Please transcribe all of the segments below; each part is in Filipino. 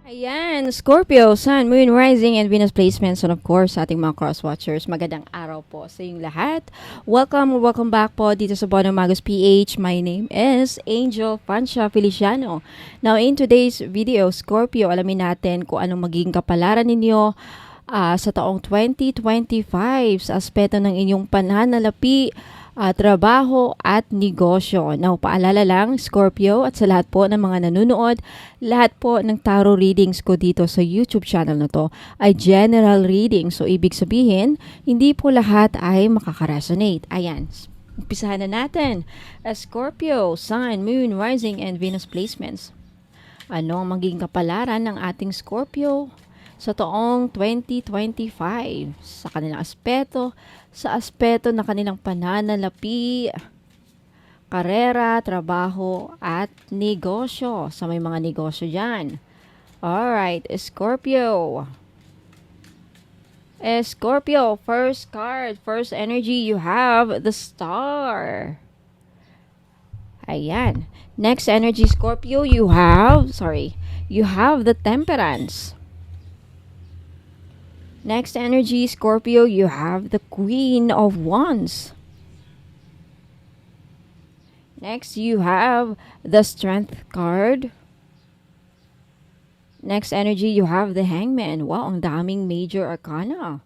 Ayan, Scorpio, Sun, Moon, Rising, and Venus placements. And of course, sa ating mga cross-watchers, magandang araw po sa inyong lahat. Welcome back po dito sa Bono Magos PH. My name is Angel Francia Feliciano. Now, in today's video, Scorpio, alamin natin kung anong magiging kapalaran ninyo sa taong 2025 sa aspeto ng inyong pananalapi, trabaho at negosyo. Now, paalala lang, Scorpio, at sa lahat po ng mga nanonood, lahat po ng tarot readings ko dito sa YouTube channel na to ay general reading. So, ibig sabihin, hindi po lahat ay makakaresonate. Ayan, umpisahan na natin. Scorpio, Sun, Moon, Rising, and Venus placements. Ano ang magiging kapalaran ng ating Scorpio sa taong 2025 sa kanilang aspeto, sa aspeto na kanilang pananalapi, karera, trabaho, at negosyo. Sa may mga negosyo dyan. Alright, Scorpio. Scorpio, first card, first energy, you have the Star. Ayan. Next energy, Scorpio, you have the Temperance. Next energy, Scorpio, you have the Queen of Wands. Next, you have the Strength card. Next energy, you have the Hangman. Wow, ang daming major arcana.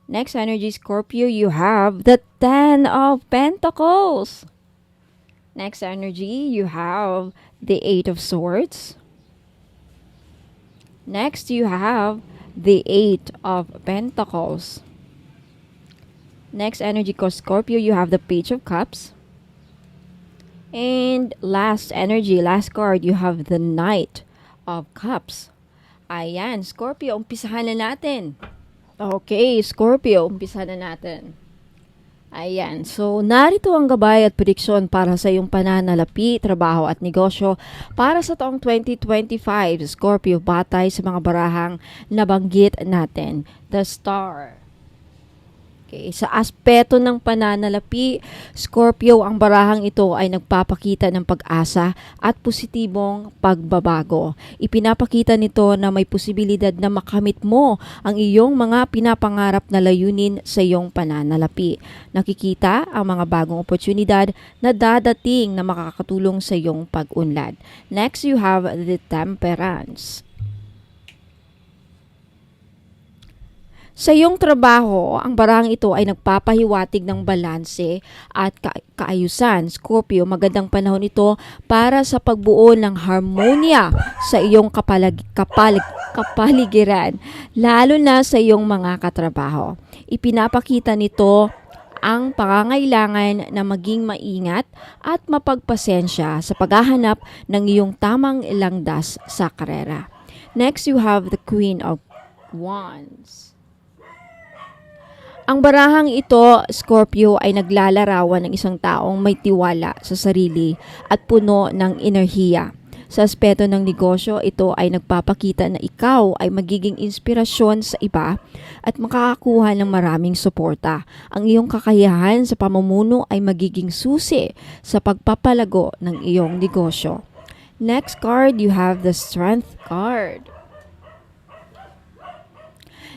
Next energy, Scorpio, you have the Ten of Pentacles. Next energy, you have the Eight of Swords. Next, you have the Eight of Pentacles. Next energy ko, Scorpio, you have the Page of Cups. And last energy, last card, you have the Knight of Cups. Ayan, Scorpio, umpisahan na natin. Okay, Scorpio, umpisahan na natin. Ayan, so narito ang gabay at prediksyon para sa iyong pananalapi, trabaho at negosyo para sa taong 2025. Scorpio, batay sa mga barahang nabanggit natin. The Star. Okay, sa aspeto ng pananalapi, Scorpio, ang barahang ito ay nagpapakita ng pag-asa at positibong pagbabago. Ipinapakita nito na may posibilidad na makamit mo ang iyong mga pinapangarap na layunin sa iyong pananalapi. Nakikita ang mga bagong oportunidad na dadating na makakatulong sa iyong pag-unlad. Next, you have the Temperance. Sa iyong trabaho, ang barang ito ay nagpapahiwatig ng balanse at kaayusan. Scorpio, magandang panahon ito para sa pagbuo ng harmonia sa iyong kapaligiran, lalo na sa iyong mga katrabaho. Ipinapakita nito ang pangangailangan na maging maingat at mapagpasensya sa paghahanap ng iyong tamang landas sa karera. Next, you have the Queen of Wands. Ang barahang ito, Scorpio, ay naglalarawan ng isang taong may tiwala sa sarili at puno ng enerhiya. Sa aspeto ng negosyo, ito ay nagpapakita na ikaw ay magiging inspirasyon sa iba at makakakuha ng maraming suporta. Ang iyong kakayahan sa pamumuno ay magiging susi sa pagpapalago ng iyong negosyo. Next card, you have the Strength card.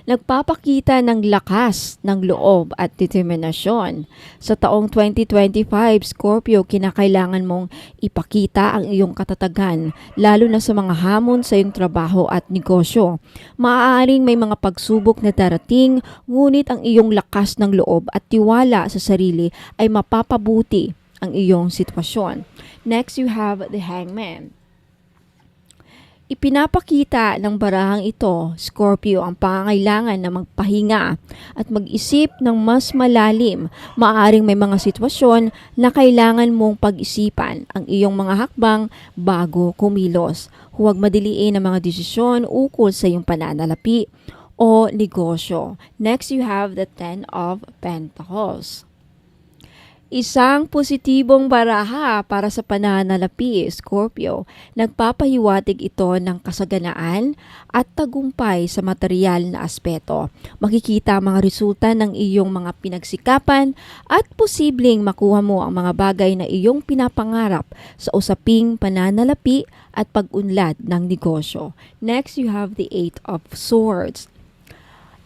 Nagpapakita ng lakas ng loob at determinasyon. Sa taong 2025, Scorpio, kinakailangan mong ipakita ang iyong katatagan, lalo na sa mga hamon sa iyong trabaho at negosyo. Maaaring may mga pagsubok na darating, ngunit ang iyong lakas ng loob at tiwala sa sarili ay mapapabuti ang iyong sitwasyon. Next, you have the Hangman. Ipinapakita ng barahang ito, Scorpio, ang pangangailangan na magpahinga at mag-isip ng mas malalim. Maaaring may mga sitwasyon na kailangan mong pag-isipan ang iyong mga hakbang bago kumilos. Huwag madiliin ang mga desisyon ukol sa iyong pananalapi o negosyo. Next, you have the Ten of Pentacles. Isang positibong baraha para sa pananalapi, Scorpio. Nagpapahiwatig ito ng kasaganaan at tagumpay sa material na aspeto. Makikita ang mga resulta ng iyong mga pinagsikapan at posibleng makuha mo ang mga bagay na iyong pinapangarap sa usaping pananalapi at pag-unlad ng negosyo. Next, you have the Eight of Swords.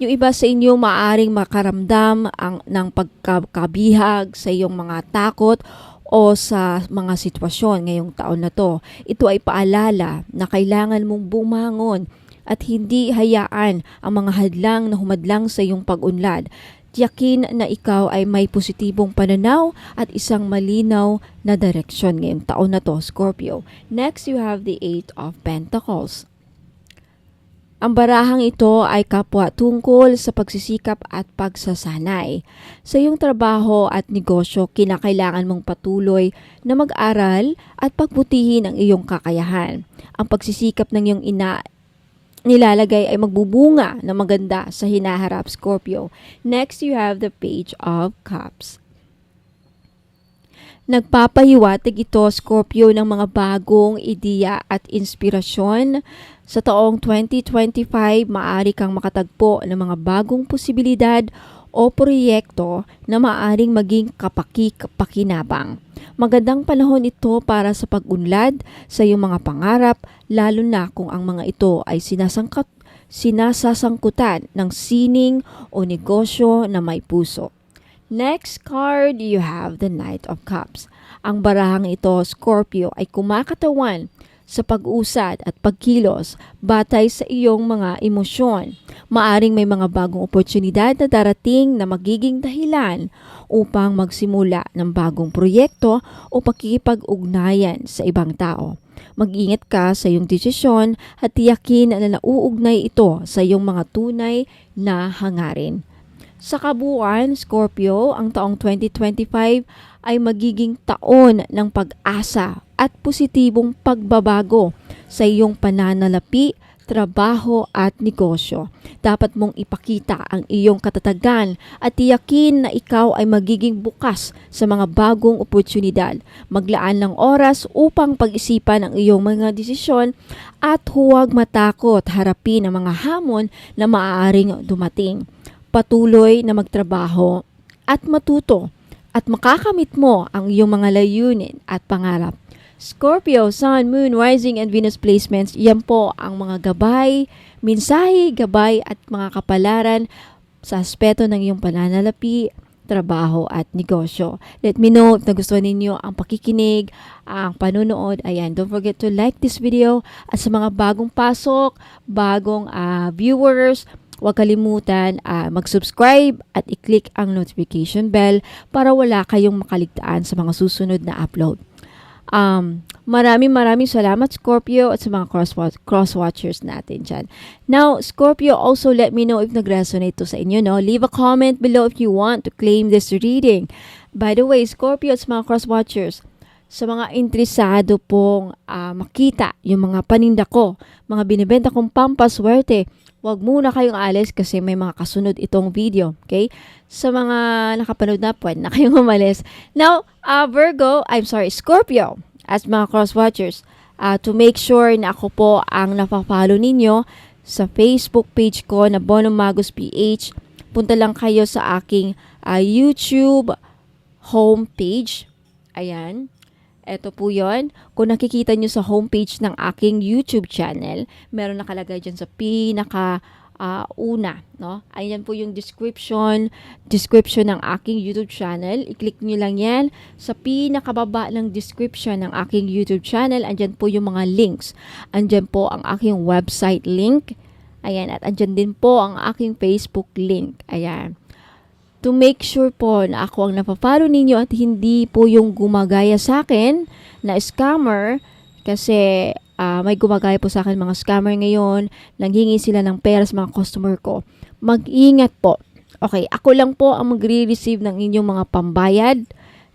Yung iba sa inyo maaring makaramdam ng pagkabihag sa iyong mga takot o sa mga sitwasyon ngayong taon na to. Ito ay paalala na kailangan mong bumangon at hindi hayaan ang mga hadlang na humadlang sa iyong pag-unlad. Tiyakin na ikaw ay may positibong pananaw at isang malinaw na direksyon ngayong taon na to, Scorpio. Next, you have the Eight of Pentacles. Ang barahang ito ay kapwa tungkol sa pagsisikap at pagsasanay. Sa iyong trabaho at negosyo, kinakailangan mong patuloy na mag-aral at pagbutihin ang iyong kakayahan. Ang pagsisikap ng iyong nilalagay ay magbubunga na maganda sa hinaharap, Scorpio. Next, you have the Page of Cups. Nagpapahiwatig ito, Scorpio, ng mga bagong ideya at inspirasyon. Sa taong 2025, maaari kang makatagpo ng mga bagong posibilidad o proyekto na maaring maging kapaki-pakinabang. Magandang panahon ito para sa pag-unlad sa iyong mga pangarap, lalo na kung ang mga ito ay sinasasangkutan ng sining o negosyo na may puso. Next card, you have the Knight of Cups. Ang barahang ito, Scorpio, ay kumakatawan sa pag-usad at pagkilos batay sa iyong mga emosyon. Maaring may mga bagong oportunidad na darating na magiging dahilan upang magsimula ng bagong proyekto o pakikipag-ugnayan sa ibang tao. Mag-ingat ka sa iyong desisyon at tiyakin na nauugnay ito sa iyong mga tunay na hangarin. Sa kabuuan, Scorpio, ang taong 2025 ay magiging taon ng pag-asa at positibong pagbabago sa iyong pananalapi, trabaho at negosyo. Dapat mong ipakita ang iyong katatagan at tiyakin na ikaw ay magiging bukas sa mga bagong oportunidad. Maglaan ng oras upang pag-isipan ang iyong mga desisyon at huwag matakot harapin ang mga hamon na maaaring dumating. Patuloy na magtrabaho at matuto at makakamit mo ang iyong mga layunin at pangarap. Scorpio, Sun, Moon, Rising, and Venus placements, yan po ang mga gabay, mensahe, gabay at mga kapalaran sa aspeto ng iyong pananalapi, trabaho at negosyo. Let me know if nagustuhan ninyo ang pakikinig, ang panonood. Ayan, don't forget to like this video at sa mga bagong pasok, bagong viewers, huwag kalimutan mag-subscribe at i-click ang notification bell para wala kayong makaligtaan sa mga susunod na upload. Maraming salamat, Scorpio, at sa mga cross-watchers natin dyan. Now, Scorpio, also let me know if nag-resonate to sa inyo, no? Leave a comment below if you want to claim this reading. By the way, Scorpio at sa mga cross-watchers, sa mga interesado pong makita yung mga paninda ko, mga binibenta kong pampaswerte, huwag muna kayong alis kasi may mga kasunod itong video, okay? Sa mga nakapanood na, pwede na kayong umalis. Now, Scorpio, as mga cross-watchers, to make sure na ako po ang napapalo ninyo sa Facebook page ko na Bono Magos PH, punta lang kayo sa aking YouTube homepage. Ayan. Ito po yon. Kung nakikita nyo sa homepage ng aking YouTube channel, meron nakalagay dyan sa una, no? Ayan po yung description ng aking YouTube channel. I-click nyo lang yan. Sa pinakababa ng description ng aking YouTube channel, andyan po yung mga links. Andyan po ang aking website link. Ayan, at andyan din po ang aking Facebook link. Ayan. To make sure po na ako ang napapalo ninyo at hindi po yung gumagaya sa akin na scammer, kasi may gumagaya po sa akin mga scammer ngayon, nanghingi sila ng pera sa mga customer ko. Mag-ingat po. Okay, ako lang po ang magre-receive ng inyong mga pambayad,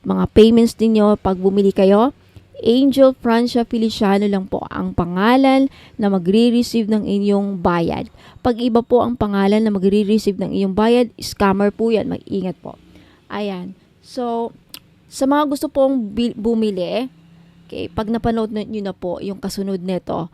mga payments ninyo pag bumili kayo. Angel Francia Feliciano lang po ang pangalan na magre-receive ng inyong bayad. Pag iba po ang pangalan na magre-receive ng inyong bayad, scammer po yan. Mag-ingat po. Ayan. So, Sa mga gusto pong bumili, okay, pag napanood nyo na po yung kasunod nito,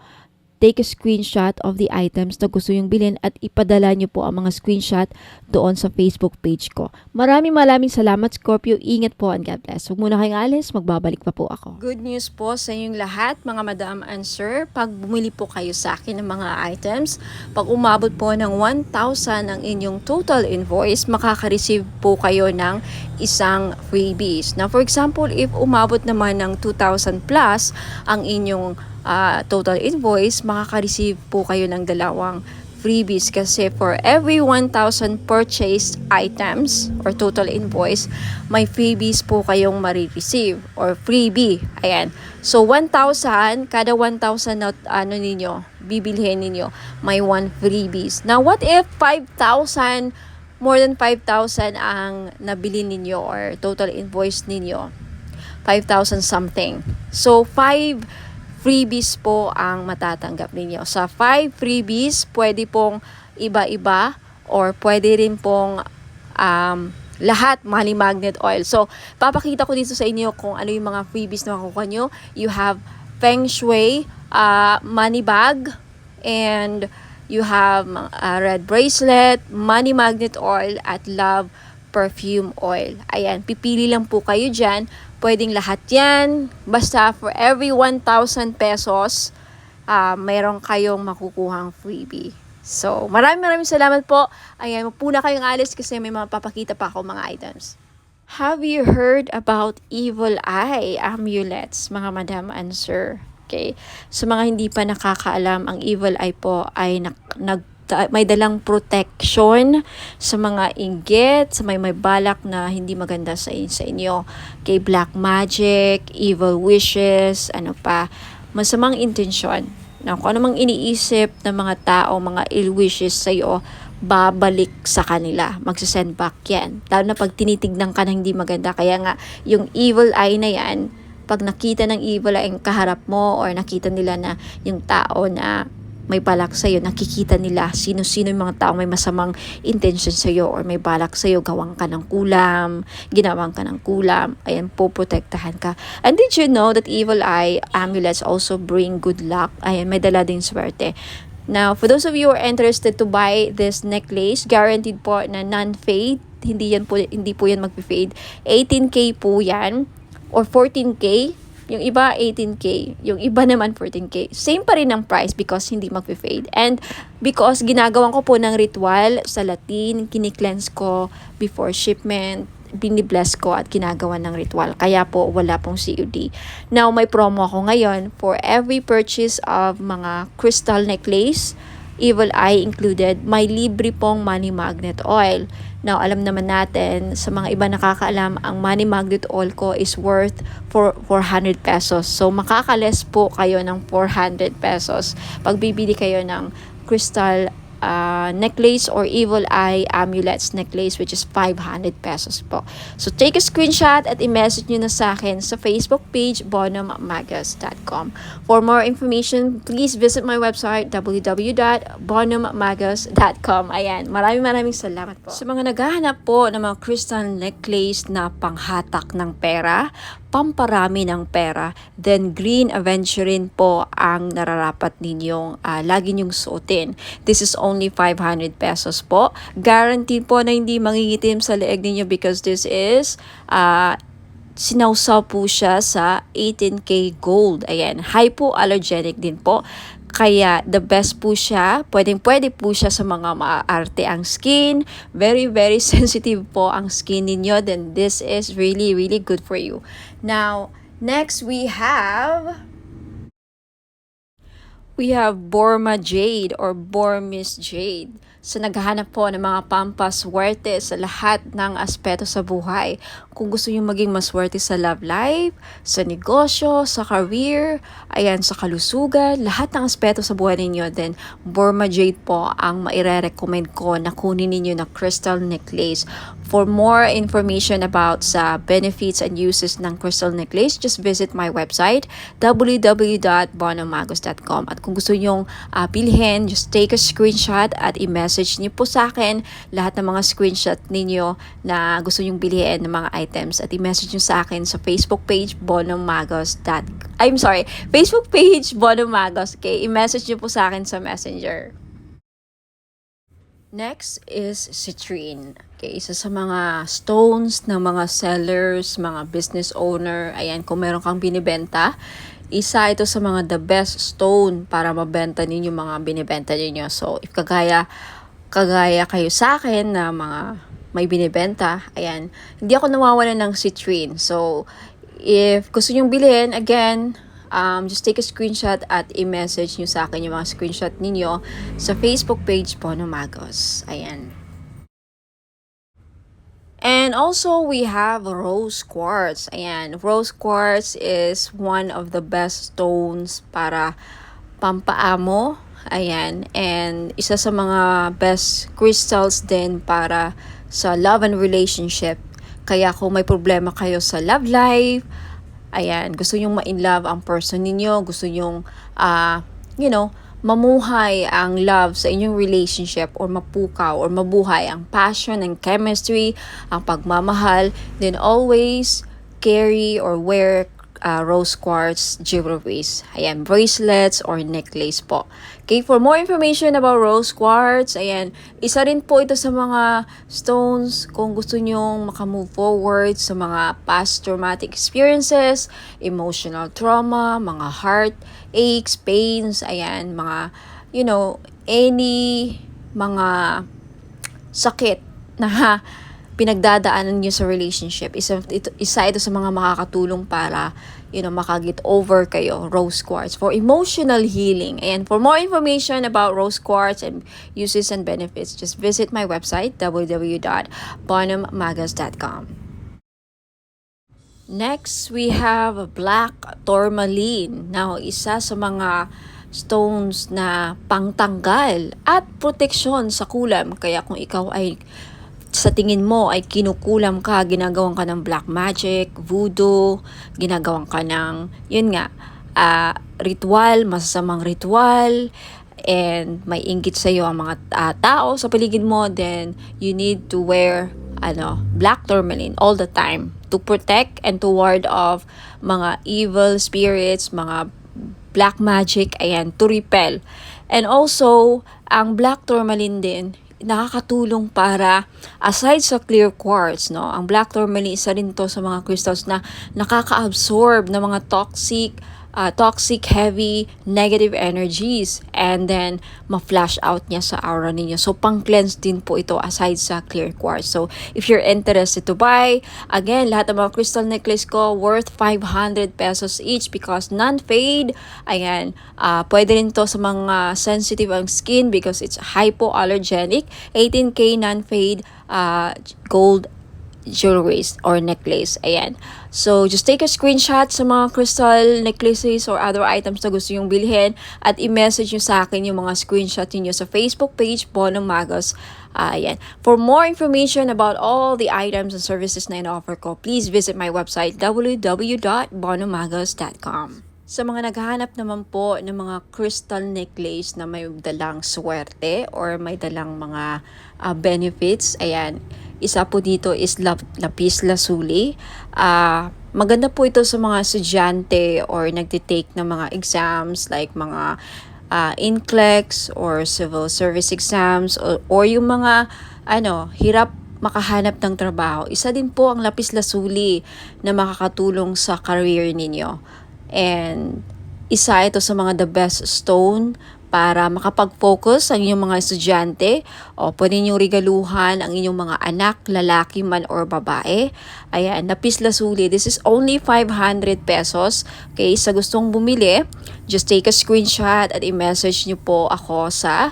take a screenshot of the items na gusto yung bilhin at ipadala nyo po ang mga screenshot doon sa Facebook page ko. Maraming salamat, Scorpio. Ingat po and God bless. Huwag muna kayong alis, magbabalik pa po ako. Good news po sa inyong lahat, mga madam and sir. Pag bumili po kayo sa akin ng mga items, pag umabot po ng 1,000 ang inyong total invoice, makaka-receive po kayo ng isang freebies. Now, for example, if umabot naman ng 2,000 plus ang inyong total invoice, makaka-receive po kayo ng dalawang freebies kasi for every 1,000 purchased items or total invoice, may freebies po kayong marireceive or freebie. Ayan. So, 1,000, kada 1,000 na bibilhin ninyo, may 1 freebies. Now, what if 5,000, more than 5,000 ang nabili ninyo or total invoice ninyo? 5,000 something. So, 5 freebies po ang matatanggap ninyo. Sa 5 freebies, pwede pong iba-iba or pwede rin pong lahat money magnet oil. So, papakita ko dito sa inyo kung ano yung mga freebies na makukuha nyo. You have Feng Shui money bag, and you have red bracelet, money magnet oil, at love perfume oil. Ayan, pipili lang po kayo dyan. Pwedeng lahat yan. Basta for every 1,000 pesos, mayroon kayong makukuhang freebie. So, maraming salamat po. Ayan, mapuna kayong alis kasi may mga papakita pa ako mga items. Have you heard about evil eye amulets, mga madam and sir? Okay. Sa mga hindi pa nakakaalam, ang evil eye po ay may dalang protection sa mga inggit, sa may balak na hindi maganda sa inyo. Kay black magic, evil wishes, ano pa, masamang intensyon. Now, kung ano mang iniisip ng mga tao, mga ill wishes sa iyo, babalik sa kanila. Magsasend back yan. Lalo na pag tinitignan ka na hindi maganda. Kaya nga, yung evil eye na yan, pag nakita ng evil eye ang kaharap mo or nakita nila na yung tao na may balak sa'yo, nakikita nila sino-sino yung mga tao may masamang intention sa'yo or may balak sa'yo, gawang ka ng kulam, ginawang ka ng kulam, ayan po, protektahan ka. And did you know that evil eye amulets also bring good luck? Ayan, may dala din swerte. Now, for those of you who are interested to buy this necklace, guaranteed po na non-fade, hindi po yan mag-fade. 18K po yan or 14K. Yung iba 18K, yung iba naman 14K. Same pa rin ang price because hindi mag-fade. And because ginagawan ko po ng ritual sa Latin, kini-cleanse ko before shipment, binibless ko at ginagawa ng ritual. Kaya po wala pong COD. Now may promo ako ngayon for every purchase of mga crystal necklace, evil eye included, may libre pong money magnet oil. Now, alam naman natin, sa mga iba nakakaalam, ang money magnet oil ko is worth 400 pesos. So, makakales po kayo ng 400 pesos pag bibili kayo ng crystal necklace or evil eye amulets necklace, which is 500 pesos po. So, take a screenshot at i-message nyo na sa akin sa Facebook page, bonummagus.com. For more information, please visit my website, www.bonummagus.com. Ayan, maraming salamat po. Sa mga naghahanap po ng mga crystal necklace na panghatak ng pera, pamparami ng pera, then Green Aventurine po ang nararapat ninyong lagi nyong suotin. This is only 500 pesos po. Guaranteed po na hindi mangingitim sa leeg ninyo because this is sinawsaw po siya sa 18K gold. Ayan, hypoallergenic din po. Kaya the best po siya, pwede po siya sa mga maarte ang skin, very sensitive po ang skin ninyo, then this is really good for you. Now, next we have Borma Jade or Burmese Jade. So, naghahanap po ng mga pampaswerte sa lahat ng aspeto sa buhay. Kung gusto nyo maging maswerte sa love life, sa negosyo, sa career, ayan, sa kalusugan, lahat ng aspeto sa buhay ninyo, then Burma Jade po ang maire-recommend ko na kunin ninyo na crystal necklace. For more information about sa benefits and uses ng crystal necklace, just visit my website, www.bonummagus.com. At kung gusto nyong bilhin, just take a screenshot at i-message niyo po sa akin lahat ng mga screenshot ninyo na gusto nyong bilhin ng mga items at i-message niyo sa akin sa Facebook page Facebook page Bono Magos. Okay, i-message niyo po sa akin sa Messenger. Next is citrine. Okay, isa sa mga stones ng mga sellers, mga business owner. Ayan, kung meron kang binibenta, isa ito sa mga the best stone para mabenta ninyo mga binibenta ninyo. So, if kagaya kayo sa akin na mga may binibenta, ayan, hindi ako nawawalan ng citrine. So, if gusto nyong bilhin, again, just take a screenshot at i-message nyo sa akin yung mga screenshot ninyo sa Facebook page Bono Magos. Ayan. And also, we have rose quartz. Ayan, rose quartz is one of the best stones para pampaamo. Ayan, and isa sa mga best crystals din para sa love and relationship. Kaya kung may problema kayo sa love life, ayan, gusto nyong ma-in-love ang person ninyo, gusto nyong, mamuhay ang love sa inyong relationship or mapukaw or mabuhay ang passion and chemistry, ang pagmamahal, then always carry or wear rose quartz jewelries. Ayan, bracelets or necklace po. Okay, for more information about rose quartz, ayan, isa rin po ito sa mga stones kung gusto nyong makamove forward sa mga past traumatic experiences, emotional trauma, mga heart aches, pains, ayan, mga, any mga sakit na pinagdadaanan niyo sa relationship. Isa ito sa mga makakatulong para, makaget over kayo, rose quartz, for emotional healing. And for more information about rose quartz and uses and benefits, just visit my website, www.bonhammagas.com. Next, we have black tourmaline. Now, isa sa mga stones na pangtanggal at proteksyon sa kulam. Kaya kung ikaw ay sa tingin mo ay kinukulam ka, ginagawan ka ng black magic, voodoo, ginagawan ka ng, ritual, masasamang ritual, and may inggit sa iyo ang mga tao sa paligid mo, then you need to wear black tourmaline all the time to protect and to ward off mga evil spirits, mga black magic, ayan, to repel. And also, ang black tourmaline din, nakakatulong para, aside sa clear quartz, ang black tourmaline, isa rin to sa mga crystals na nakaka-absorb ng mga toxic, heavy, negative energies, and then ma-flash out niya sa aura ninyo. So, pang-cleanse din po ito aside sa clear quartz. So, if you're interested to buy, again, lahat ng mga crystal necklace ko worth 500 pesos each because non-fade. Ayan, pwede rin to sa mga sensitive ang skin because it's hypoallergenic. 18K non-fade gold jewelries or necklace. Ayan. So, just take a screenshot sa mga crystal necklaces or other items na gusto nyong bilhin at i-message nyo sa akin yung mga screenshot niyo sa Facebook page, Bono Magos. Ayan. For more information about all the items and services na in-offer ko, please visit my website, www.bonomagos.com. Sa mga naghahanap naman po ng mga crystal necklace na may dalang swerte or may dalang mga benefits, ayan, isa po dito is lapis lazuli. Maganda po ito sa mga estudyante or nagtitake ng mga exams like mga NCLEX or civil service exams or yung mga hirap makahanap ng trabaho. Isa din po ang lapis lazuli na makakatulong sa career ninyo. And isa ito sa mga the best stone para makapag-focus ang inyong mga estudyante o pwede niyong regaluhan ang inyong mga anak, lalaki man or babae. Ayan, lapis lazuli. This is only 500 pesos. Okay, sa gustong bumili, just take a screenshot at i-message niyo po ako sa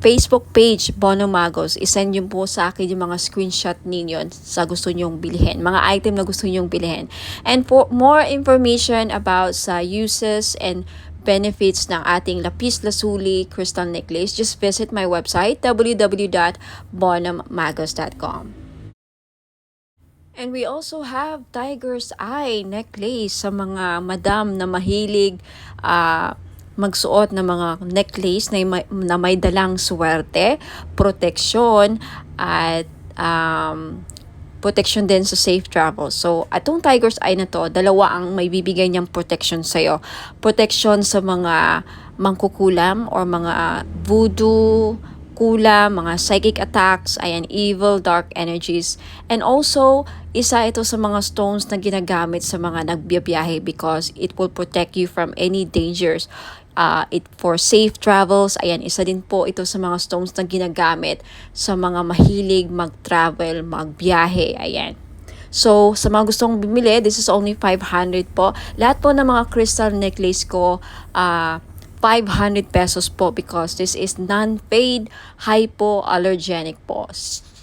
Facebook page, Bono Magos. I-send nyo po sa akin yung mga screenshot ninyo sa gusto nyong bilhin. Mga item na gusto nyong bilhin. And for more information about sa uses and benefits ng ating lapis lazuli crystal necklace, just visit my website, www.bonhammagos.com. And we also have tiger's eye necklace sa mga madam na mahilig magsuot ng mga necklace na may dalang swerte, proteksyon, at protection din sa safe travel. So, atong Tiger's Eye na to, dalawa ang may bibigay niyang protection sa'yo. Protection sa mga mangkukulam or mga voodoo, kulam, mga psychic attacks, ayan, evil, dark energies. And also, isa ito sa mga stones na ginagamit sa mga nagbiyabiyahe because it will protect you from any dangers. It for safe travels, ayan, isa din po ito sa mga stones na ginagamit sa mga mahilig mag-travel, magbiyahe, ayan. So, sa mga gustong bumili, this is only 500 po. Lahat po ng mga crystal necklace ko, 500 pesos po because this is non-paid, hypoallergenic po.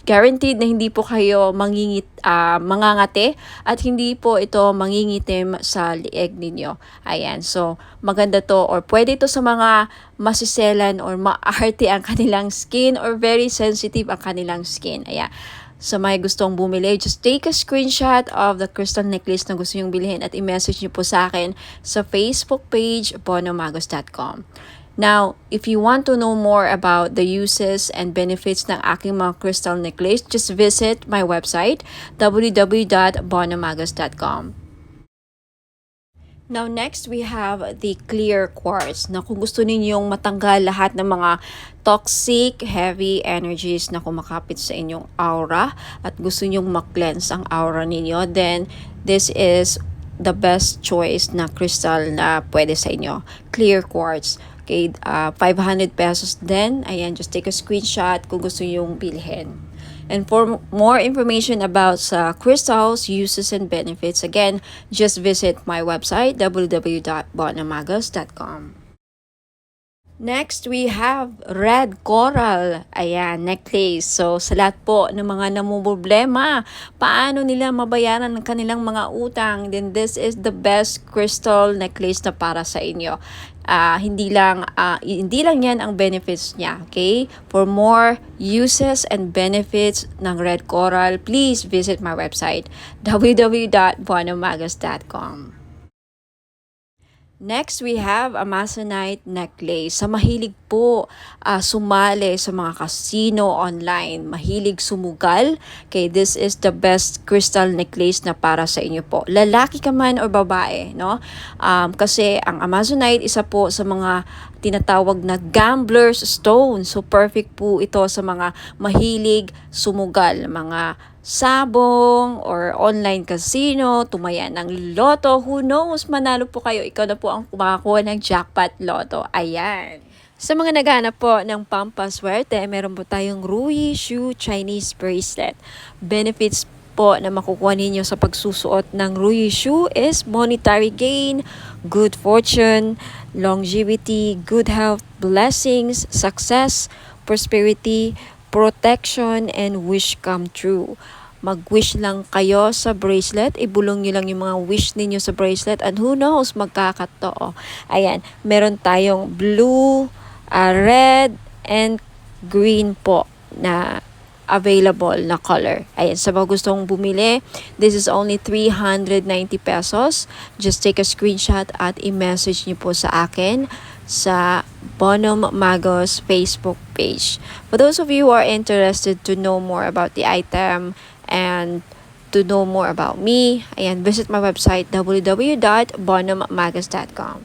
Guaranteed na hindi po kayo mangangati at hindi po ito mangingitim sa lieg ninyo. Ayan, so maganda to or pwede ito sa mga masiselan or maarte ang kanilang skin or very sensitive ang kanilang skin. Ayan. Sa may gustong bumili, just take a screenshot of the crystal necklace na gusto nyong bilhin at i-message nyo po sa akin sa Facebook page bonomagos.com. Now, if you want to know more about the uses and benefits ng aking mga crystal necklace, just visit my website www.bonomagos.com. Now, next, we have the clear quartz na kung gusto ninyong matanggal lahat ng mga toxic, heavy energies na kumakapit sa inyong aura at gusto ninyong mag-cleanse ang aura ninyo, then this is the best choice na crystal na pwede sa inyo. Clear quartz. Okay, 500 pesos din. Ayan, just take a screenshot kung gusto yung bilhin. And for more information about crystals, uses, and benefits, again, just visit my website, www.bonamagos.com. Next, we have red coral. Ayan, necklace. So, sa lahat po ng mga namumblema, paano nila mabayaran ng kanilang mga utang, then this is the best crystal necklace na para sa inyo. Hindi lang yan ang benefits niya, okay? For more uses and benefits ng red coral, please visit my website, www.bonamagos.com. Next, we have Amazonite necklace. Sa mahilig po sumali sa mga casino online, mahilig sumugal, okay, this is the best crystal necklace na para sa inyo po. Lalaki ka man o babae, no? Kasi ang Amazonite, isa po sa mga tinatawag na gambler's stone. So, perfect po ito sa mga mahilig sumugal, mga sabong or online casino, tumaya ng loto, who knows, manalo po kayo, ikaw na po ang kumakakuha ng jackpot loto. Ayan. Sa mga naghahanap po ng pampaswerte, meron po tayong Rui Shu Chinese bracelet. Benefits po na makukuha ninyo sa pagsusuot ng Rui Shu is monetary gain, good fortune, longevity, good health, blessings, success, prosperity, protection, and wish come true. Mag-wish lang kayo sa bracelet, ibulong nyo lang yung mga wish ninyo sa bracelet, and who knows, magkakatotoo. Ayan, meron tayong blue, red, and green po na available na color. Ayan, sa mga gustong bumili, this is only 390 pesos. Just take a screenshot at i-message nyo po sa akin sa Bonom Magos Facebook page. For those of you who are interested to know more about the item and to know more about me, ayan, visit my website www.bonommagos.com.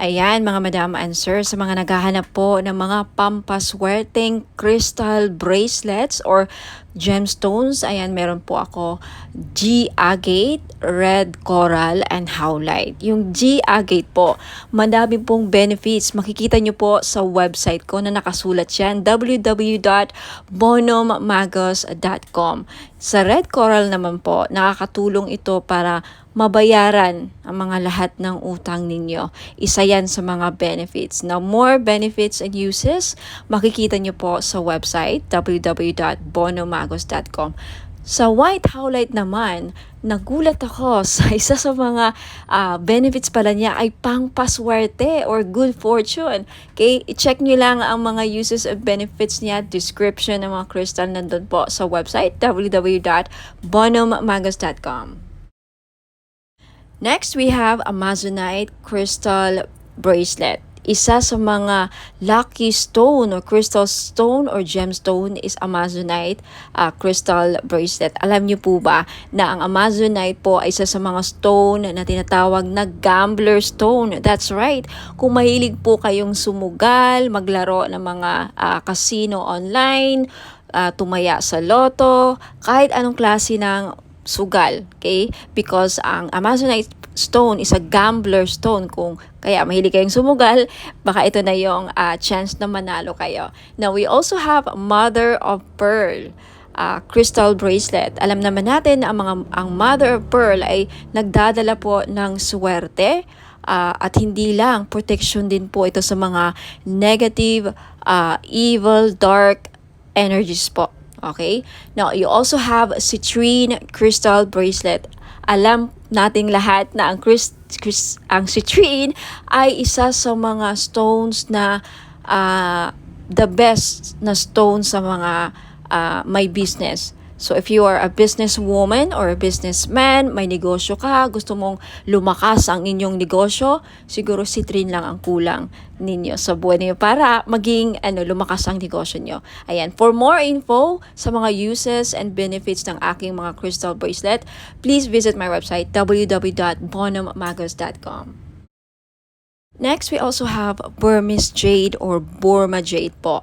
Ayan, mga madam and sir, sa mga naghahanap po ng mga pampaswerteng crystal bracelets or gemstones, ayan, meron po ako G-agate, red coral, and howlite. Yung G-agate po, madami pong benefits. Makikita nyo po sa website ko na nakasulat yan, www.bonommagos.com. Sa red coral naman po, nakakatulong ito para mabayaran ang mga lahat ng utang ninyo. Isa yan sa mga benefits. Now, more benefits and uses, makikita nyo po sa website www.bonomagos.com. Sa white howlite naman, nagulat ako sa isa sa mga benefits pala niya ay pangpaswerte or good fortune. Okay, i-check nyo lang ang mga uses and benefits niya, description ng mga crystal nandun po sa website www.bonommagos.com. Next, we have Amazonite crystal bracelet. Isa sa mga lucky stone or crystal stone or gemstone is Amazonite crystal bracelet. Alam niyo po ba na ang Amazonite po ay isa sa mga stone na tinatawag na gambler stone? That's right. Kung mahilig po kayong sumugal, maglaro ng mga casino online, tumaya sa loto, kahit anong klase ng sugal, okay? Because ang Amazonite stone is a gambler stone. Kung kaya mahilig kayong sumugal, baka ito na yung chance na manalo kayo. Now, we also have Mother of Pearl crystal bracelet. Alam naman natin na ang Mother of Pearl ay nagdadala po ng swerte at hindi lang, protection din po ito sa mga negative, evil, dark energies po. Okay? Now, you also have citrine crystal bracelet. Alam nating lahat na ang citrine ay isa sa mga stones na the best na stone sa mga may business. So if you are a businesswoman or a businessman, may negosyo ka, gusto mong lumakas ang inyong negosyo, siguro citrine lang ang kulang ninyo sa buhay niyo para maging lumakas ang negosyo niyo. Ayan, for more info sa mga uses and benefits ng aking mga crystal bracelet, please visit my website www.bonhommagos.com. Next, we also have Burmese jade or Burma jade po.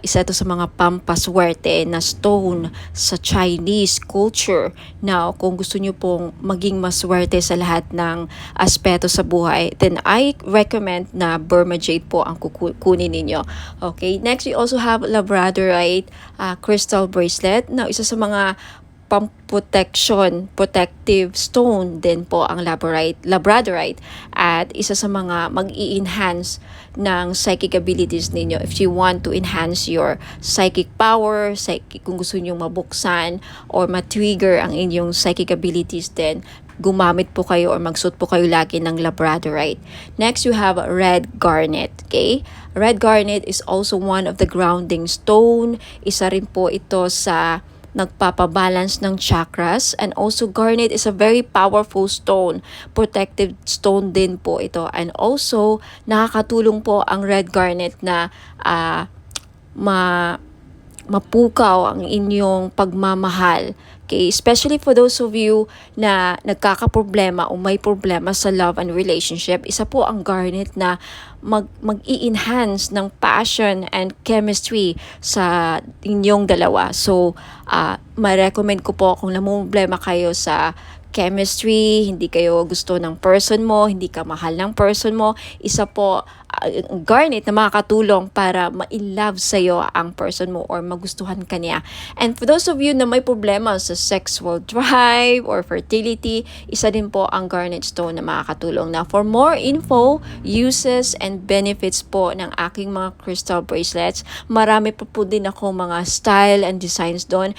Isa ito sa mga pampaswerte na stone sa Chinese culture. Now, kung gusto nyo pong maging maswerte sa lahat ng aspeto sa buhay, then I recommend na Burma jade po ang kukunin ninyo. Okay, next we also have Labradorite crystal bracelet. Now, isa sa mga protective stone din po ang Labradorite at isa sa mga mag-i-enhance ng psychic abilities ninyo. If you want to enhance your psychic power, kung gusto niyo mabuksan or ma-trigger ang inyong psychic abilities, then gumamit po kayo or magsuot po kayo lagi ng Labradorite. Next, you have red garnet. Okay? Red garnet is also one of the grounding stone. Isa rin po ito sa nagpapabalance ng chakras, and also garnet is a very powerful stone, protective stone din po ito, and also nakakatulong po ang red garnet na mapukaw ang inyong pagmamahal. Okay, especially for those of you na nagkakaproblema o may problema sa love and relationship, isa po ang garnet na mag-i-enhance ng passion and chemistry sa inyong dalawa. So, ma-recommend ko po kung namumblema kayo sa chemistry, hindi kayo gusto ng person mo, hindi ka mahal ng person mo, isa po garnet na makakatulong para ma-in-love sa'yo ang person mo or magustuhan ka niya. And for those of you na may problema sa sexual drive or fertility, isa din po ang garnet stone na makakatulong. Now, for more info, uses, and benefits po ng aking mga crystal bracelets, marami pa po din ako mga style and designs doon.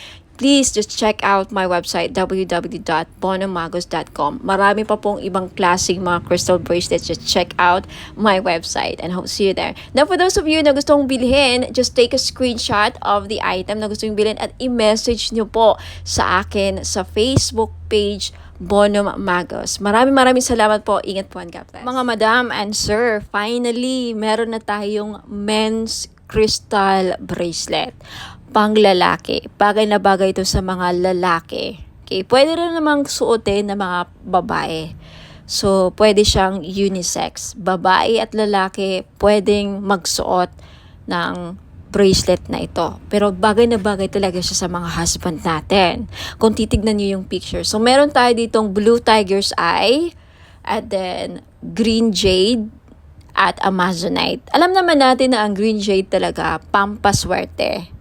Please just check out my website www.bonhommagos.com. Marami pa pong ibang klaseng mga crystal bracelets. Just check out my website and hope to see you there. Now, for those of you na gustong bilhin, just take a screenshot of the item na gusto yung bilhin at i-message nyo po sa akin sa Facebook page Bonhomme Magos. Maraming salamat po. Ingat po and God bless. Mga madam and sir, finally, meron na tayong men's crystal bracelet. Pang lalaki. Bagay na bagay ito sa mga lalaki. Okay, pwede rin namang suotin ng mga babae. So, pwede siyang unisex. Babae at lalaki pwedeng magsuot ng bracelet na ito. Pero bagay na bagay talaga siya sa mga husband natin. Kung titignan niyo yung picture. So, meron tayo ditong blue tiger's eye, and then green jade, at Amazonite. Alam naman natin na ang green jade talaga pampaswerte.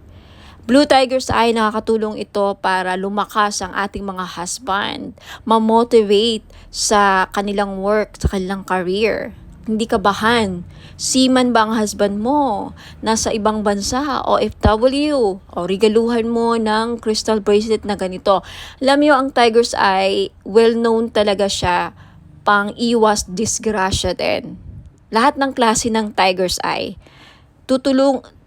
Blue tiger's eye, nakakatulong ito para lumakas ang ating mga husband, ma-motivate sa kanilang work, sa kanilang career. Hindi kabahan. Seaman ba ang husband mo? Nasa ibang bansa, OFW, o regaluhan mo ng crystal bracelet na ganito. Alam niyo, ang tiger's eye, well-known talaga siya pang iwas disgrasya din. Lahat ng klase ng tiger's eye,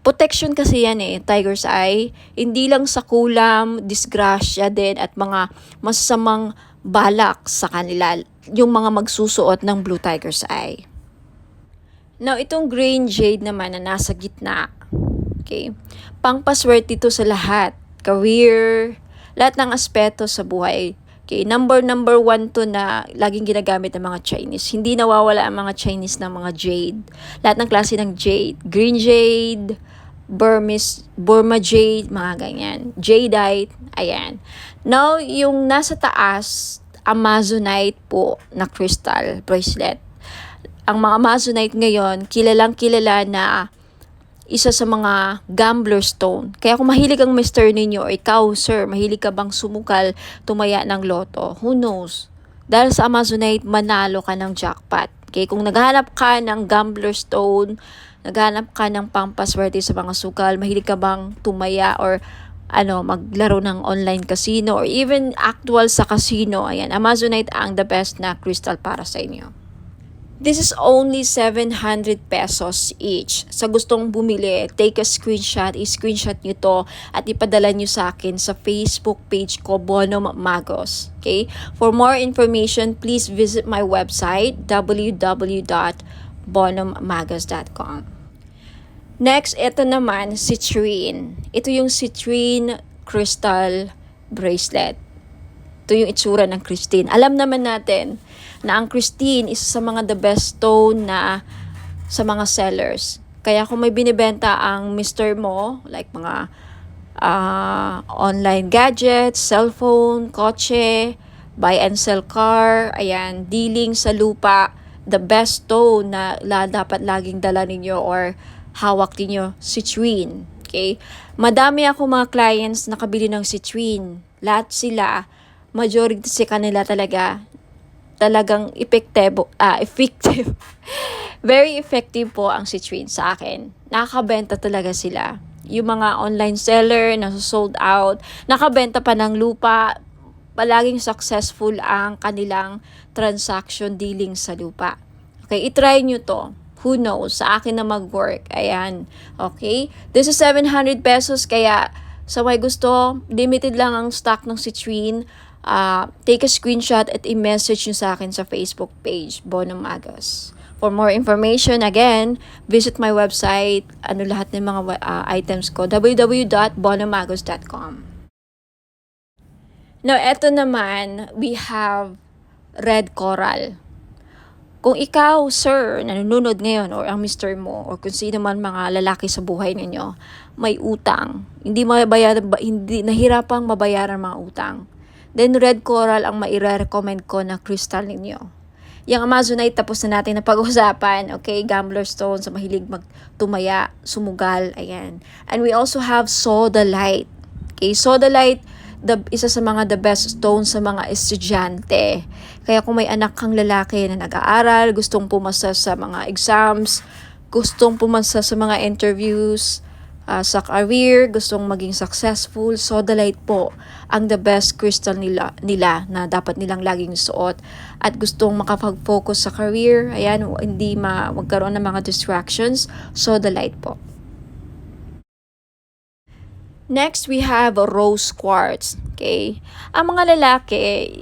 protection kasi yan tiger's eye. Hindi lang sa kulam, disgrasya din at mga masasamang balak sa kanila, yung mga magsusuot ng blue tiger's eye. Now, itong green jade naman na nasa gitna, okay, pangpaswerte ito sa lahat. Career, lahat ng aspeto sa buhay. Okay, number one to na laging ginagamit ng mga Chinese. Hindi nawawala ang mga Chinese ng mga jade. Lahat ng klase ng jade. Green jade, Burma jade, mga ganyan. Jadeite, ayan. Now, yung nasa taas, Amazonite po na crystal bracelet. Ang mga Amazonite ngayon, kilalang kilala na isa sa mga gambler stone. Kaya kung mahilig ang mister ninyo, or ikaw, sir, mahilig ka bang sumukal, tumaya ng loto, who knows? Dahil sa Amazonite, manalo ka ng jackpot. Okay, kung naghahanap ka ng gambler stone, naghahanap ka ng pampaswerte sa mga sukal, mahilig ka bang tumaya or maglaro ng online casino or even actual sa casino, ayan, Amazonite ang the best na crystal para sa inyo. This is only 700 pesos each. Sa gustong bumili, take a screenshot, i-screenshot nyo to at ipadala nyo sa akin sa Facebook page ko, Bono Magos. Okay? For more information, please visit my website, www.bonomagos.com. Next, ito naman, citrine. Ito yung citrine crystal bracelet. Ito yung itsura ng Christine. Alam naman natin na ang Christine isa sa mga the best stone na sa mga sellers. Kaya kung may binibenta ang mister mo, like mga online gadgets, cellphone, kotse, buy and sell car, ayan, dealing sa lupa, the best stone na dapat laging dala ninyo or hawak ninyo, citrine. Okay? Madami ako mga clients na nakabili ng citrine. Lahat sila, majority sa kanila talagang effective. Very effective po ang citrine sa akin. Nakakabenta talaga sila. Yung mga online seller na sold out, nakabenta pa ng lupa, palaging successful ang kanilang transaction dealing sa lupa. Okay, itry nyo to. Who knows? Sa akin na mag-work. Ayan. Okay? This is 700 pesos. Kaya sa may gusto, limited lang ang stock ng citrine. Take a screenshot at i-message nyo sa akin sa Facebook page, Bono Magos. For more information, again, visit my website, lahat ng mga items ko, www.bonomagos.com. Now, eto naman, we have red coral. Kung ikaw, sir, nanonood ngayon or ang mister mo or kung sino man mga lalaki sa buhay ninyo, may utang, hindi nahirapang mabayaran mga utang, then red coral ang maire-recommend ko na crystal ninyo. Yung Amazonite tapos na natin na pag-usapan, okay, gambler stone sa mahilig magtumaya, sumugal, ayan. And we also have sodalite. Okay, sodalite, isa sa mga the best stone sa mga estudyante. Kaya kung may anak kang lalaki na nag-aaral, gustong pumasa sa mga exams, gustong pumasa sa mga interviews, sa career, gustong maging successful, sodalite po ang the best crystal nila na dapat nilang laging suot. At gustong makapag-focus sa career, ayan, hindi magkaroon ng mga distractions, sodalite po. Next, we have rose quartz. Okay? Ang mga lalaki,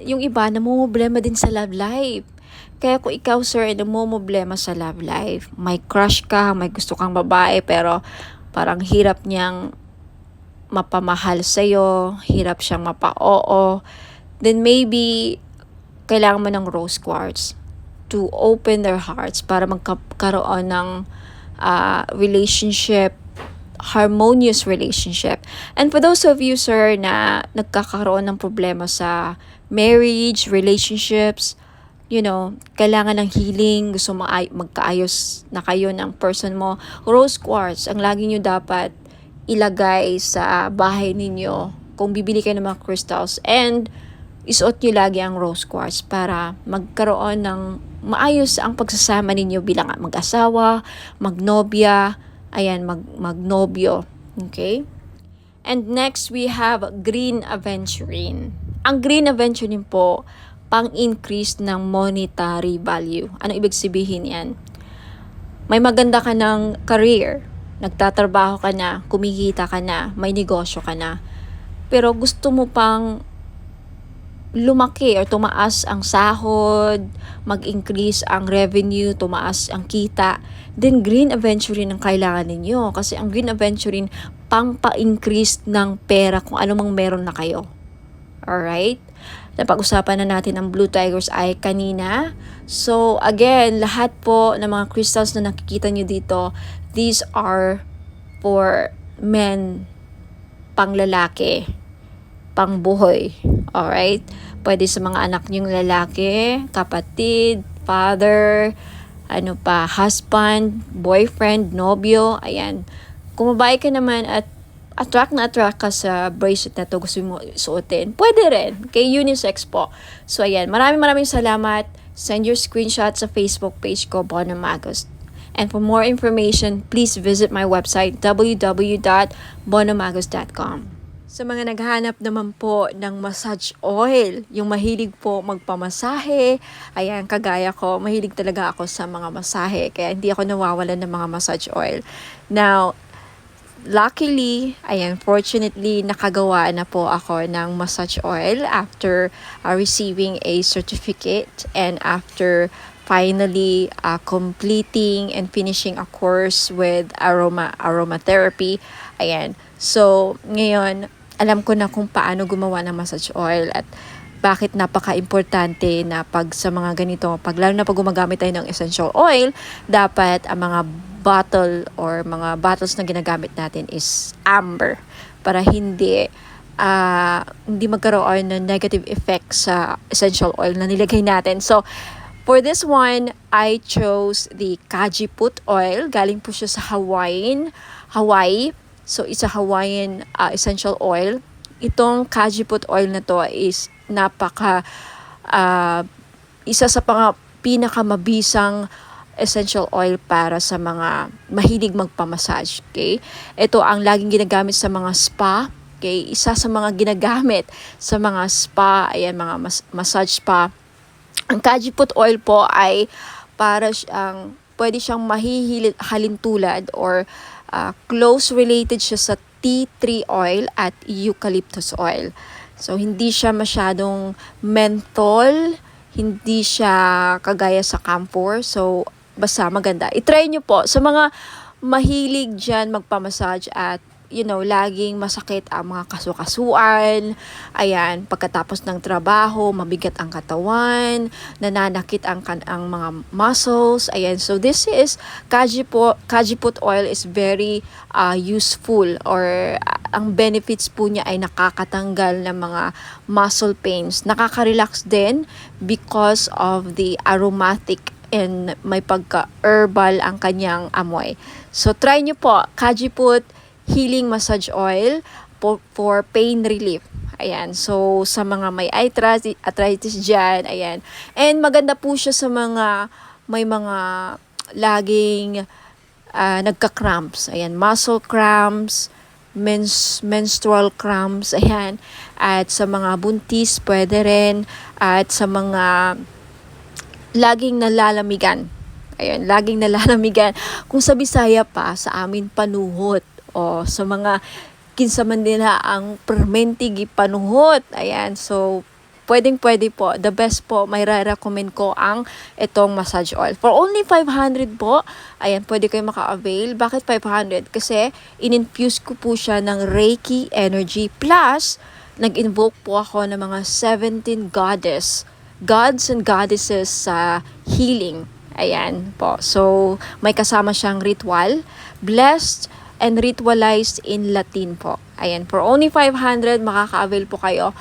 yung iba namumblema din sa love life. Kaya kung ikaw, sir, namumblema sa love life, may crush ka, may gusto kang babae, pero parang hirap niyang mapamahal sa'yo, hirap siyang mapa-oo, then maybe kailangan mo ng rose quartz to open their hearts para magkaroon ng harmonious relationship. And for those of you, sir, na nagkakaroon ng problema sa marriage, relationships, kailangan ng healing, gusto magkaayos na kayo ng person mo, rose quartz ang lagi nyo dapat ilagay sa bahay ninyo kung bibili kayo ng mga crystals, and isuot nyo lagi ang rose quartz para magkaroon ng maayos ang pagsasama ninyo bilang mag-asawa, magnobya, ayan, magnobyo. Okay? And next, we have green aventurine. Ang green aventurine po, pang-increase ng monetary value. Ano ibig sabihin yan? May maganda ka ng career, nagtatrabaho ka na, kumikita ka na, may negosyo ka na, pero gusto mo pang lumaki or tumaas ang sahod, mag-increase ang revenue, tumaas ang kita, then green aventurine ang kailangan ninyo. Kasi ang green aventurine, pang-pa-increase ng pera kung ano mang meron na kayo. Alright? Napag-usapan na natin ang Blue Tigers Eye kanina. So, again, lahat po ng mga crystals na nakikita nyo dito, these are for men, pang lalaki, pang buhay. Alright? Pwede sa mga anak nyong lalaki, kapatid, father, husband, boyfriend, nobyo, ayan. Kung babae ka naman at attract ka sa bracelet na to, gusto mo suotin, pwede rin. Kay unisex po. So, ayan. Maraming salamat. Send your screenshot sa Facebook page ko, Bono Magos. And for more information, please visit my website, www.bonomagos.com. Sa mga naghahanap naman po ng massage oil, yung mahilig po magpamasahe, ayan, kagaya ko, mahilig talaga ako sa mga masahe, kaya hindi ako nawawalan ng mga massage oil. Now, luckily, fortunately, nakagawa na po ako ng massage oil after receiving a certificate and after finally completing and finishing a course with aromatherapy. Ayan. So, ngayon, alam ko na kung paano gumawa ng massage oil at bakit napaka-importante na pag sa mga ganito, lalo na pag gumagamit tayo ng essential oil, dapat ang mga bottle or mga bottles na ginagamit natin is amber para hindi magkaroon ng negative effect sa essential oil na nilagay natin. So, for this one, I chose the Kajiput oil. Galing po siya sa Hawaii. So, it's a Hawaiian essential oil. Itong Kajiput oil na to is isa sa pinakamabisang essential oil para sa mga mahilig magpamassage. Okay? Ito ang laging ginagamit sa mga spa. Okay? Isa sa mga ginagamit sa mga spa, mga massage spa. Ang Kajiput oil po ay pwede siyang halintulad or close related siya sa tea tree oil at eucalyptus oil. So, hindi siya masyadong menthol, hindi siya kagaya sa camphor. So, basta maganda. I-try nyo po sa mga mahilig dyan magpamassage at laging masakit ang mga kasukasuan. Ayan, pagkatapos ng trabaho, mabigat ang katawan, nananakit ang mga muscles. Ayan, so this is Kajiput oil is very useful or ang benefits po niya ay nakakatanggal ng mga muscle pains. Nakaka-relax din because of the aromatic and may pagka-herbal ang kanyang amoy. So try nyo po, Kajiput Healing Massage Oil for pain relief. Ayan. So, sa mga may arthritis dyan, ayan. And maganda po siya sa may mga laging nagka-cramps. Ayan. Muscle cramps, menstrual cramps, ayan. At sa mga buntis, pwede rin. At sa mga laging nalalamigan. Ayan, laging nalalamigan. Kung sa Bisaya pa, sa amin panuhot. O sa mga kinsaman nila ang permentig panuhot. Ayan, so pwede po. The best po, may recommend ko ang itong massage oil. For only 500 po, ayan, pwede kayo maka-avail. Bakit 500? Kasi in-infuse ko po siya ng Reiki energy plus nag-invoke po ako ng mga 17 gods and goddesses sa healing. Ayan po. So, may kasama siyang ritual. Blessed and ritualized in Latin po. Ayan, for only 500, makaka-avail po kayo.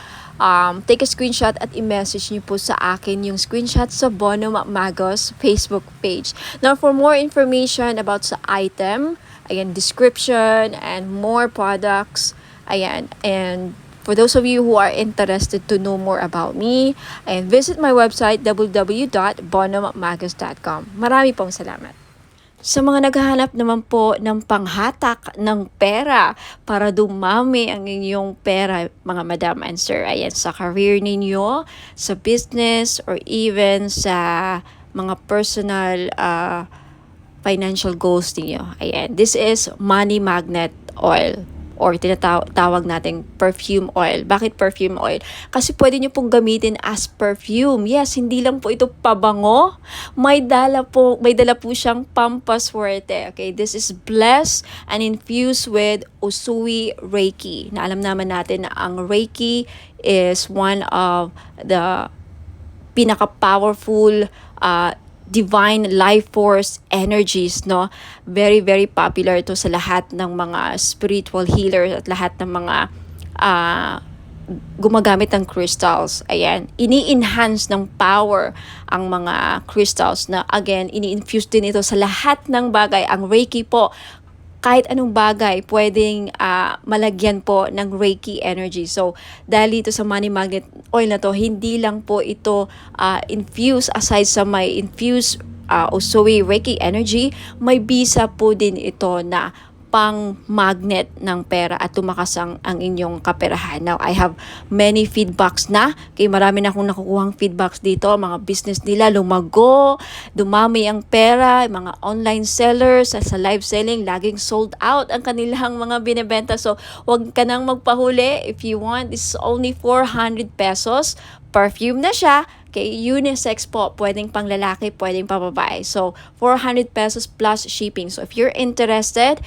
Take a screenshot at i-message niyo po sa akin yung screenshot sa Bono Magos Facebook page. Now, for more information about sa item, ayan, description and more products, ayan, and for those of you who are interested to know more about me, ayan, visit my website, www.bonomagos.com. Marami pong salamat. Sa mga naghahanap naman po ng panghatak ng pera para dumami ang inyong pera, mga madam and sir, ayan, sa career ninyo, sa business, or even sa mga personal financial goals ninyo. Ayan, this is Money Magnet Oil or tinatawag nating perfume oil. Bakit perfume oil? Kasi pwede nyo pong gamitin as perfume. Yes, hindi lang po ito pabango. May dala po siyang pampaswerte. Okay, this is blessed and infused with Usui Reiki. Na alam naman natin na ang Reiki is one of the pinaka-powerful divine life force energies, no? Very, very popular ito sa lahat ng mga spiritual healers at lahat ng mga gumagamit ng crystals. Ayan, ini-enhance ng power ang mga crystals na, again, ini-infuse din ito sa lahat ng bagay. Ang Reiki po, kahit anong bagay, pwedeng malagyan po ng Reiki energy. So, dahil dito sa money magnet oil na to, hindi lang po ito infuse, aside sa may infuse Usui Reiki energy, may bisa po din ito na pang magnet ng pera at tumakas ang inyong kaperahan. Now, I have many feedbacks na. Kaya marami na akong nakukuhang feedbacks dito. Mga business nila lumago, dumami ang pera, mga online sellers sa live selling, laging sold out ang kanilang mga binebenta. So, wag ka nang magpahuli. If you want, this is only 400 pesos. Perfume na siya. Okay, unisex po, pwedeng pang lalaki, pwedeng pang babae. So, 400 pesos plus shipping. So, if you're interested,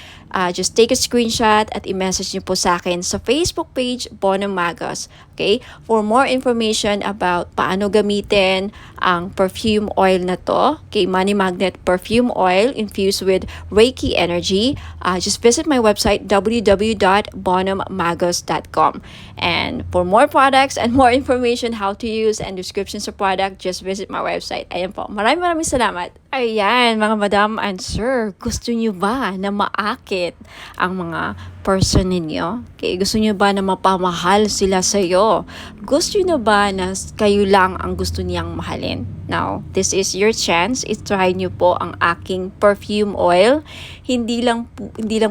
just take a screenshot at i-message niyo po sa akin sa Facebook page, Bono Magos. Okay, for more information about paano gamitin ang perfume oil na to, okay, Money Magnet Perfume Oil infused with Reiki energy, just visit my website, www.bonommagos.com. And for more products and more information how to use and descriptions of product, just visit my website. Ayan po. Maraming salamat. Ayan, mga madam and sir, gusto nyo ba na maakit ang mga person ninyo? Okay, gusto nyo ba na mapamahal sila sa'yo? Gusto nyo ba na kayo lang ang gusto niyang mahalin? Now, this is your chance. I-try nyo po ang aking perfume oil. Hindi lang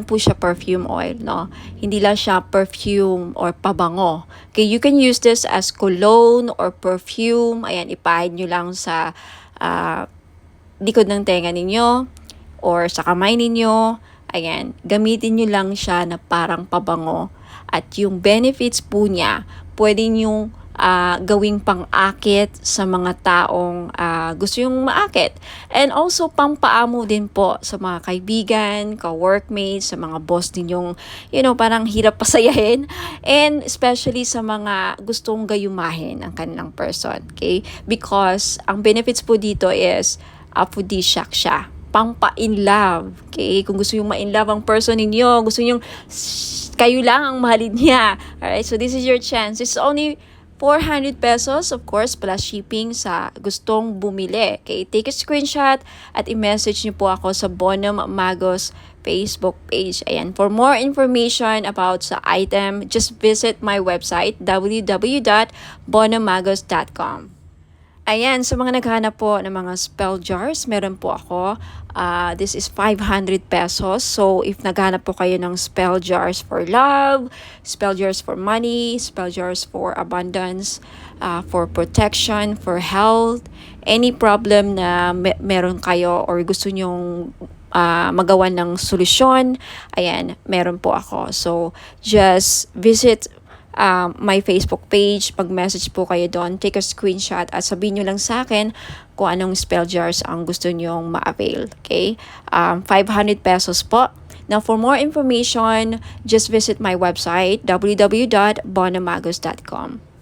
po siya perfume oil, no? Hindi lang siya perfume or pabango. Okay, you can use this as cologne or perfume. Ayan, ipahid nyo lang sa likod ng tenga ninyo or sa kamay ninyo. Ayan, gamitin nyo lang siya na parang pabango. At yung benefits po niya, pwede nyo gawing pang-akit sa mga taong gusto yung maakit. And also, pampaamo din po sa mga kaibigan, ka-workmates, sa mga boss ninyong, parang hirap pasayahin. And especially sa mga gustong gayumahin ang kanilang person. Okay? Because ang benefits po dito is aphrodisiac siya. Pampa-in love. Okay? Kung gusto yung ma-in love ang person ninyo, gusto yung kayo lang ang mahalin niya. Alright? So, this is your chance. It's only 400 pesos, of course, plus shipping sa gustong bumili. Okay? Take a screenshot at i-message niyo po ako sa Bono Magos Facebook page. Ayan. For more information about sa item, just visit my website, www.bonomagos.com. Ayan, sa mga naghahanap po ng mga spell jars, meron po ako. This is 500 pesos. So, if naghahanap po kayo ng spell jars for love, spell jars for money, spell jars for abundance, for protection, for health, any problem na meron kayo or gusto nyong magawa ng solusyon, ayan, meron po ako. So, just visit my Facebook page, pag-message po kayo doon, take a screenshot at sabihin nyo lang sa akin kung anong spell jars ang gusto nyong ma-avail. Okay? 500 pesos po. Now, for more information, just visit my website, www.bonomagos.com.